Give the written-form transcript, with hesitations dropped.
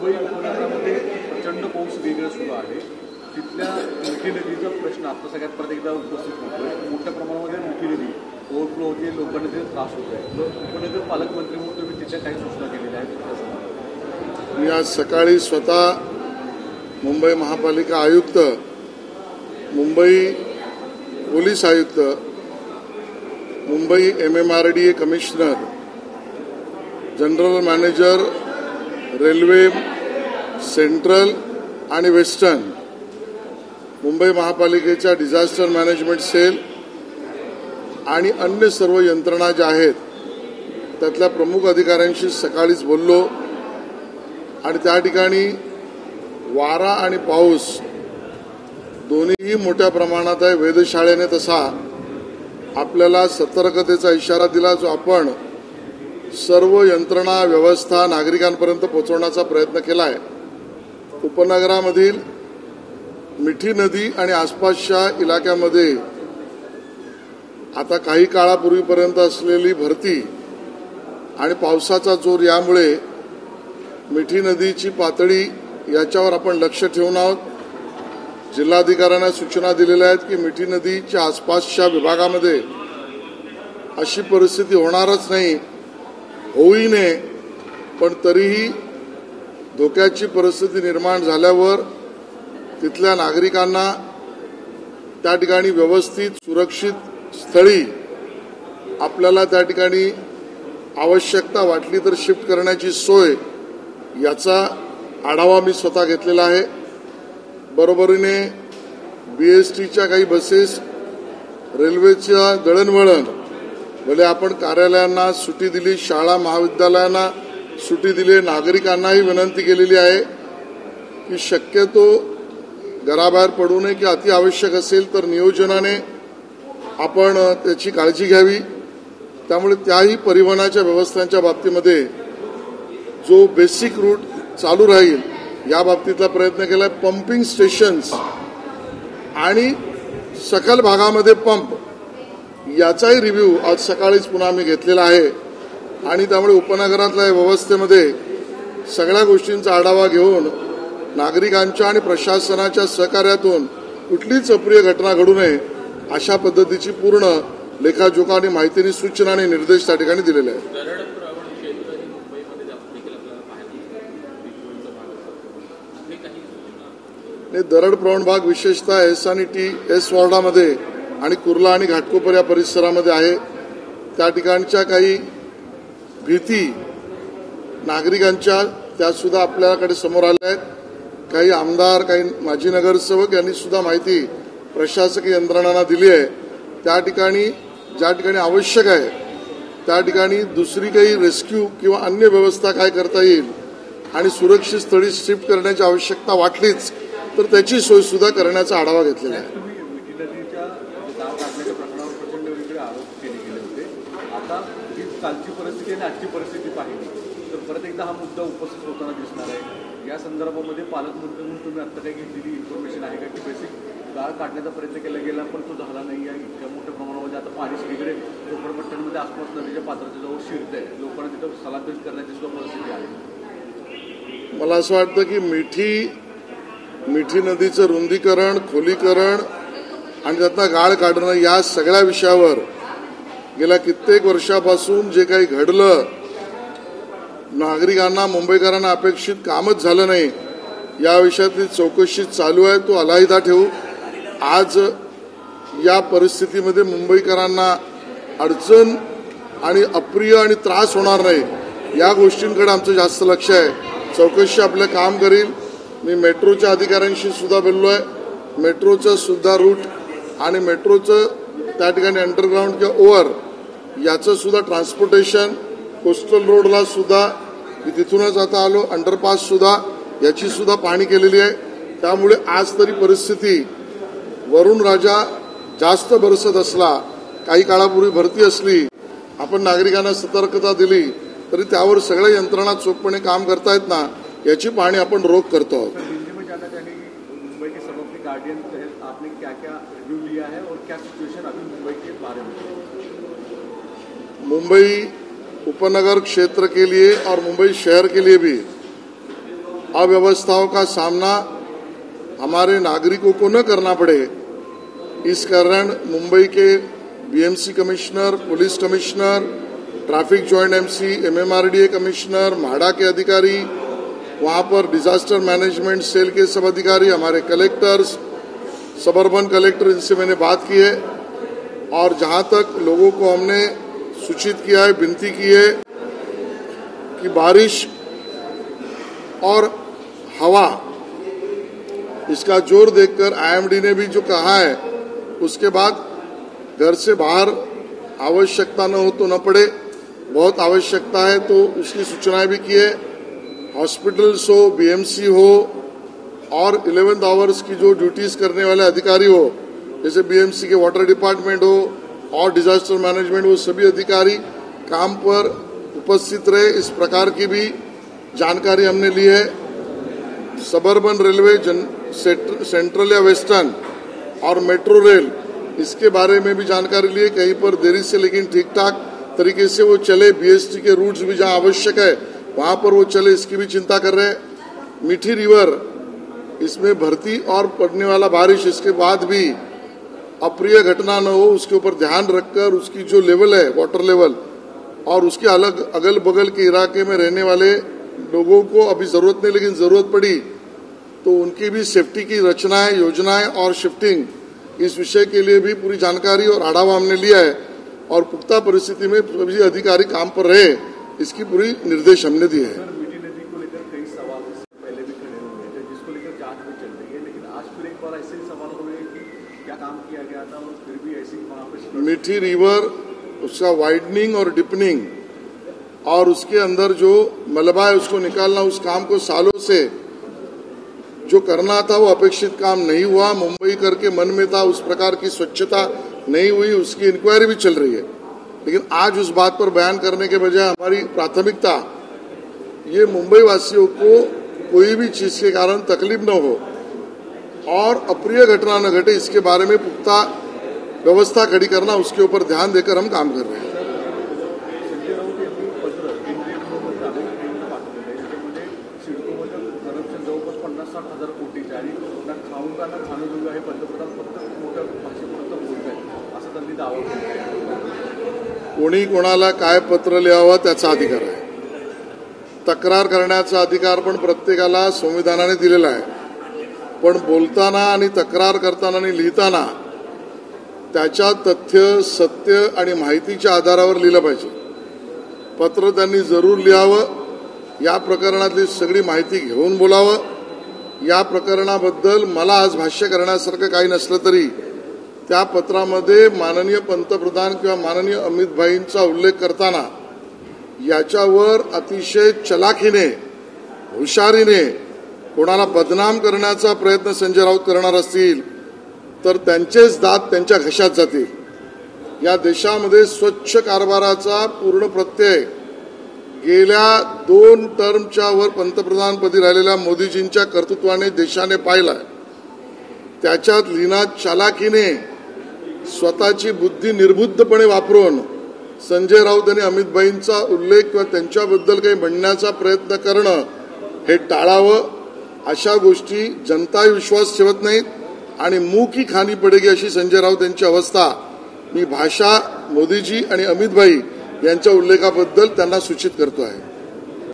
मुंबई उपनगरामध्ये प्रचंड पाऊस वेगळं सुरू आहे. तिथल्या मिठी नदीचा प्रश्न आता सगळ्यात परत एकदा उपस्थित होतोय. मोठ्या प्रमाणामध्ये मिठी नदी ओव्हरफ्लो होते, लोकांना तिथे त्रास होत आहे. उपनगर पालकमंत्री म्हणून तुम्ही तिथल्या काही सूचना केलेल्या आहेत? मी आज सकाळी स्वतः मुंबई महापालिका आयुक्त, मुंबई पोलीस आयुक्त, Mumbai MMRDA commissioner, general manager railway central आणि वेस्टर्न, मुंबई महापालिकेच्या डिझास्टर मॅनेजमेंट सेल आणि अन्य सर्व यंत्रणा ज्या आहेत त्यातल्या प्रमुख अधिकाऱ्यांशी सकाळीच बोललो आणि त्या ठिकाणी वारा आणि पाऊस दोन्हीही मोठ्या प्रमाणात आहे. वेधशाळेने तसा आपल्याला सतर्कतेचा इशारा दिला, जो आपण सर्व यंत्रणा व्यवस्था नागरिकांपर्यंत पोहोचवण्याचा प्रयत्न केला आहे. उपनगरामधील मिठी नदी आणि आसपासच्या इलाक्यामध्ये आता काही काळापूर्वीपर्यंत असलेली भरती आणि पावसाचा जोर यामुळे मिठी नदीची पातळी याच्यावर आपण लक्ष ठेवून आहोत. जिल्हाधिकाऱ्यांना सूचना दिलेल्या आहेत की मिठी नदीच्या आसपासच्या विभागामध्ये अशी परिस्थिती होणारच नाही, होई नये, पण तरीही धोक्याची परिस्थिती निर्माण झाल्यावर तिथल्या नागरिकांना त्या ठिकाणी व्यवस्थित सुरक्षित स्थळी आपल्याला त्या ठिकाणी आवश्यकता वाटली तर शिफ्ट करण्याची सोय याचा आढावा मी स्वतः घेतलेला आहे. बरोबरीने BSTच्या काही बसेस, रेल्वेच्या दळणवळण, भले आपण कार्यालयांना सुट्टी दिली, शाळा महाविद्यालयांना सुट्टी दिली, नागरिकांनाही विनंती केलेली आहे की शक्यतो घराबाहेर पडू नये, की अति आवश्यक असेल तर नियोजनाने आपण त्याची काळजी घ्यावी. त्यामुळे त्याही परिवहनाच्या व्यवस्थांच्या बाबतीमध्ये जो बेसिक रूट चालू राहील या बाबतीतला प्रयत्न केला आहे. पंपिंग स्टेशन्स आणि सकल भागामध्ये पंप याचाही रिव्ह्यू आज सकाळीच पुन्हा मी घेतलेला आहे आणि त्यामुळे उपनगरातल्या व्यवस्थेमध्ये सगळ्या गोष्टींचा आढावा घेऊन नागरिकांच्या आणि प्रशासनाच्या सहकार्यातून कुठलीच अप्रिय घटना घडू नये अशा पद्धतीची पूर्ण लेखाजोखा आणि माहितीनी सूचना आणि निर्देश त्या ठिकाणी दिलेले आहेत. दरड प्रवण भाग विशेषतः S आणि T S वॉर्डामध्ये आणि कुर्ला आणि घाटकोपर या परिसरामध्ये आहे. त्या ठिकाणच्या काही भीती नागरिकांच्या त्या सुद्धा आपल्याकडे समोर आल्या आहेत. काही आमदार, काही माजी नगरसेवक यांनी सुद्धा माहिती प्रशासकीय यंत्रणांना दिली आहे. त्या ठिकाणी ज्या ठिकाणी आवश्यक आहे त्या ठिकाणी दुसरी काही रेस्क्यू किंवा अन्य व्यवस्था काय करता येईल आणि सुरक्षित स्थळी शिफ्ट करण्याची आवश्यकता वाटलीच तर त्याची सोय सुद्धा करण्याचा आढावा घेतलेला आहे. मिठी नदीच्या गाव काढण्याच्या प्रश्नावर प्रचंड वेगवेगळे आरोप केले गेले होते. आता ही कालची परिस्थिती आणि आजची परिस्थिती पाहिली तर परत एकदा हा मुद्दा उपस्थित होताना दिसणार आहे. या संदर्भामध्ये पालकमंत्री म्हणून तुम्ही आता काही घेतलेली इन्फॉर्मेशन आहे का की बेसिक गाळ काढण्याचा प्रयत्न केला गेला पण तो झाला नाही आहे. इतक्या मोठ्या प्रमाणामध्ये आता पाणी सगळीकडे झोपडपट्ट्यांमध्ये आसपास नदीच्या पात्राच्या जवळ शिरत आहे. लोकांना तिथं स्थलांतरित करण्याची सुद्धा परिस्थिती आहे. मला असं वाटतं की मिठी नदीचं रुंदीकरण, खोलीकरण आणि त्यातनं गाळ काढणं या सगळ्या विषयावर गेल्या कित्येक वर्षापासून जे काही घडलं, नागरिकांना, मुंबईकरांना अपेक्षित कामच झालं नाही, या विषयातली चौकशी चालू आहे. तो अलहिदा ठेवू. आज या परिस्थितीमध्ये मुंबईकरांना अडचण आणि अप्रिय आणि त्रास होणार नाही या गोष्टींकडे आमचं जास्त लक्ष आहे. चौकशी आपलं काम करील. मी मेट्रोच्या अधिकाऱ्यांशी सुद्धा बोललो आहे. मेट्रोचं सुद्धा रूट आणि मेट्रोचं त्या ठिकाणी अंडरग्राऊंड किंवा ओव्हर याचं सुद्धा ट्रान्सपोर्टेशन, कोस्टल रोडला सुद्धा मी तिथूनच आता आलो, अंडरपास सुद्धा याची सुद्धा पाहणी केलेली आहे. त्यामुळे आज तरी परिस्थिती वरुण राजा जास्त बरसत असला, काही काळापूर्वी भरती असली, आपण नागरिकांना सतर्कता दिली तरी त्यावर सगळ्या यंत्रणा चोखपणे काम करतायत ना याची पाहणी आपण रोख करतो आहोत. मुंबई के सब अपने गार्डियन आपने क्या क्या रिव्यू लिया है और क्या सिचुएशन अभी मुंबई के बारे में? मुंबई उपनगर क्षेत्र के लिए और मुंबई शहर के लिए भी अव्यवस्थाओं का सामना हमारे नागरिकों को न करना पड़े, इस कारण मुंबई के BMC commissioner, police commissioner, traffic joint MC, MMRDA commissioner, MHADA के अधिकारी, वहां पर डिजास्टर मैनेजमेंट सेल के सब अधिकारी, हमारे कलेक्टर्स, सबअर्बन कलेक्टर, इनसे मैंने बात की है और जहां तक लोगों को हमने सूचित किया है, विनती की है कि बारिश और हवा इसका जोर देखकर आईएमडी ने भी जो कहा है, उसके बाद घर से बाहर आवश्यकता न हो तो न पड़े, बहुत आवश्यकता है तो उसकी सूचनाएं भी की है। हॉस्पिटल्स हो, बीएमसी हो और 11 आवर्स की जो ड्यूटीज करने वाले अधिकारी हो, जैसे बीएमसी के वाटर डिपार्टमेंट हो और डिजास्टर मैनेजमेंट, वो सभी अधिकारी काम पर उपस्थित रहे, इस प्रकार की भी जानकारी हमने ली है। सबअर्बन रेलवे, सेंट्रल या वेस्टर्न और मेट्रो रेल, इसके बारे में भी जानकारी ली है। कहीं पर देरी से लेकिन ठीक ठाक तरीके से वो चले, बीएसटी के रूट्स भी जहां आवश्यक है वहां पर वो चले, इसकी भी चिंता कर रहे हैं। मीठी रिवर, इसमें भर्ती और पड़ने वाला बारिश, इसके बाद भी अप्रिय घटना न हो, उसके ऊपर ध्यान रखकर उसकी जो लेवल है, वाटर लेवल, और उसके अलग अगल बगल के इलाके में रहने वाले लोगों को अभी जरूरत नहीं, लेकिन जरूरत पड़ी तो उनकी भी सेफ्टी की रचनाएं, योजनाएं और शिफ्टिंग, इस विषय के लिए भी पूरी जानकारी और आढ़ावा हमने लिया है और पुख्ता परिस्थिति में सभी अधिकारी काम पर रहे, इसकी पूरी निर्देश हमने दिए हैं। मीठी नदी को लेकर कई सवाल पहले भी खड़े हुए थे, जिसको लेकर जांच भी चल रही है, लेकिन आज फिर एक बार ऐसे ही सवाल हुए कि क्या काम किया गया था और फिर भी ऐसी वहां पर मीठी रिवर, उसका वाइडनिंग और डिपनिंग और उसके अंदर जो मलबा है उसको निकालना, उस काम को सालों से जो करना था वो अपेक्षित काम नहीं हुआ। मुंबई करके मन में था, उस प्रकार की स्वच्छता नहीं हुई, उसकी इंक्वायरी भी चल रही है। लेकिन आज उस बात पर बयान करने के बजाय हमारी प्राथमिकता ये मुंबई वासियों को कोई भी चीज के कारण तकलीफ न हो और अप्रिय घटना न घटे, इसके बारे में पुख्ता व्यवस्था खड़ी करना, उसके ऊपर ध्यान देकर हम काम कर रहे हैं। संजय राऊत यांनी पत्र केंद्रीय गृहमंत्री अनिल देशमुखांना पाठवले, त्याच्यामध्ये सिडकोमध्ये करप्शन जवळपास 50-60 हजार कोटीचे आणि ना खाऊंगा ना खाणं दूंगा हे पंतप्रधान फक्त मोठ्या भाषेपुरतं बोलत आहेत, असं त्यांनी दावा केला। कोणी कोणाला काय पत्र लिहावं त्याचा अधिकार आहे, तक्रार करण्याचा अधिकार पण प्रत्येकाला संविधानाने दिलेला आहे, पण बोलताना आणि तक्रार करताना आणि लिहिताना त्याच्या तथ्य, सत्य आणि माहितीच्या आधारावर लिहिलं पाहिजे। पत्र त्यांनी जरूर लिहावं, या प्रकरणातली सगळी माहिती घेऊन बोलावं। या प्रकरणाबद्दल मला आज भाष्य करण्यासारखं काही नसलं तरी त्या पत्रामध्ये माननीय पंतप्रधान किंवा माननीय अमित भाईंचा उल्लेख करताना याच्यावर अतिशय चलाखीने, हुशारीने कोणाला बदनाम करण्याचा प्रयत्न संजय राऊत करणार असतील तर त्यांचेच दात त्यांच्या घशात जातील। या देशामध्ये स्वच्छ कारभाराचा पूर्ण प्रत्यय गेल्या 2 टर्मच्या वर पंतप्रधानपदी राहिलेल्या मोदीजींच्या कर्तृत्वाने देशाने पाहिला। त्याच्यात लीना चालाकीने स्वतःची बुद्धी निर्बुद्धपणे वापरून संजय राऊत यांनी अमित भाईंचा उल्लेख किंवा त्यांच्याबद्दल काही म्हणण्याचा प्रयत्न करणं हे टाळावं। अशा गोष्टी जनता विश्वास ठेवत नाहीत आणि मुंह की खानी पडेगी अशी संजय राऊत यांची अवस्था मी भाषा मोदीजी आणि अमित भाई यांच्या उल्लेखाबद्दल त्यांना सूचित करतो आहे।